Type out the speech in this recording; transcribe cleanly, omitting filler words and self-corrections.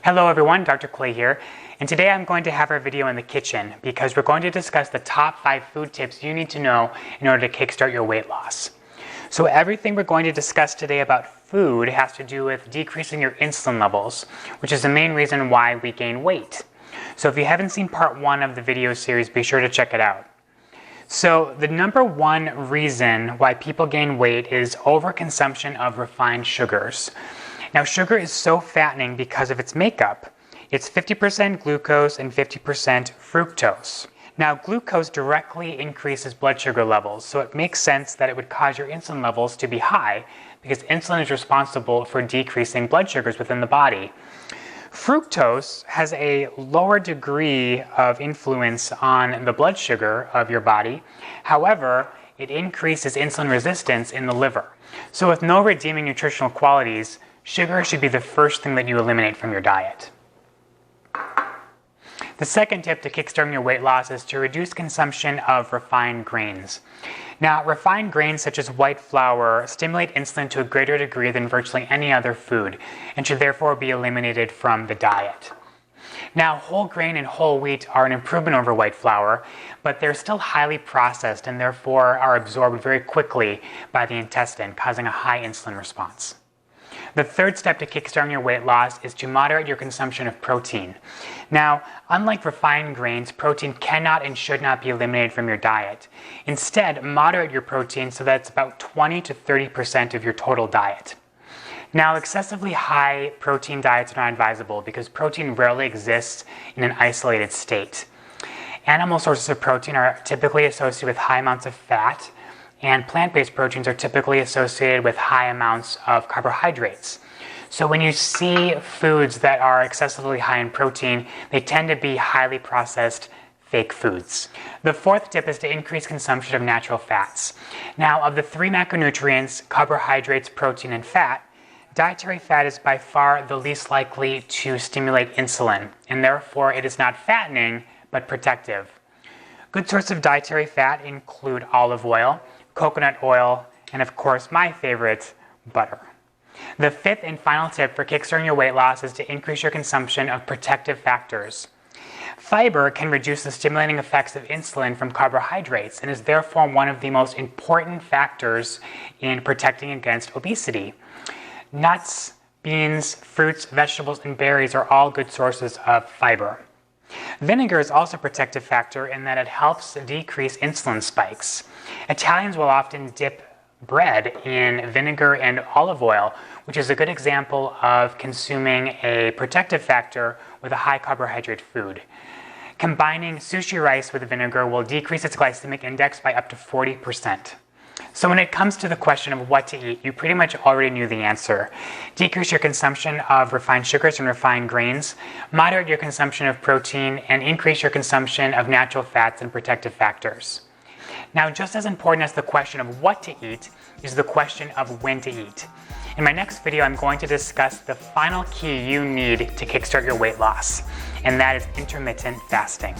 Hello everyone, Dr. Clay here, and today I'm going to have our video in the kitchen because we're going to discuss the top 5 food tips you need to know in order to kickstart your weight loss. So everything we're going to discuss today about food has to do with decreasing your insulin levels, which is the main reason why we gain weight. So if you haven't seen part 1 of the video series, be sure to check it out. So the number one reason why people gain weight is overconsumption of refined sugars. Now, sugar is so fattening because of its makeup. It's 50% glucose and 50% fructose. Now, glucose directly increases blood sugar levels, so it makes sense that it would cause your insulin levels to be high because insulin is responsible for decreasing blood sugars within the body. Fructose has a lower degree of influence on the blood sugar of your body. However, it increases insulin resistance in the liver. So with no redeeming nutritional qualities, sugar should be the first thing that you eliminate from your diet. The second tip to kickstarting your weight loss is to reduce consumption of refined grains. Now, refined grains such as white flour stimulate insulin to a greater degree than virtually any other food and should therefore be eliminated from the diet. Now, whole grain and whole wheat are an improvement over white flour, but they're still highly processed and therefore are absorbed very quickly by the intestine, causing a high insulin response. The third step to kickstarting your weight loss is to moderate your consumption of protein. Now, unlike refined grains, protein cannot and should not be eliminated from your diet. Instead, moderate your protein so that it's about 20 to 30% of your total diet. Now, excessively high protein diets are not advisable because protein rarely exists in an isolated state. Animal sources of protein are typically associated with high amounts of fat, and plant-based proteins are typically associated with high amounts of carbohydrates. So when you see foods that are excessively high in protein, they tend to be highly processed fake foods. The fourth tip is to increase consumption of natural fats. Now, of the 3 macronutrients, carbohydrates, protein, and fat, dietary fat is by far the least likely to stimulate insulin, and therefore it is not fattening, but protective. Good sources of dietary fat include olive oil, coconut oil, and of course my favorite, butter. The fifth and final tip for kickstarting your weight loss is to increase your consumption of protective factors. Fiber can reduce the stimulating effects of insulin from carbohydrates and is therefore one of the most important factors in protecting against obesity. Nuts, beans, fruits, vegetables, and berries are all good sources of fiber. Vinegar is also a protective factor in that it helps decrease insulin spikes. Italians will often dip bread in vinegar and olive oil, which is a good example of consuming a protective factor with a high carbohydrate food. Combining sushi rice with vinegar will decrease its glycemic index by up to 40%. So when it comes to the question of what to eat, you pretty much already knew the answer. Decrease your consumption of refined sugars and refined grains, moderate your consumption of protein, and increase your consumption of natural fats and protective factors. Now, just as important as the question of what to eat is the question of when to eat. In my next video, I'm going to discuss the final key you need to kickstart your weight loss, and that is intermittent fasting.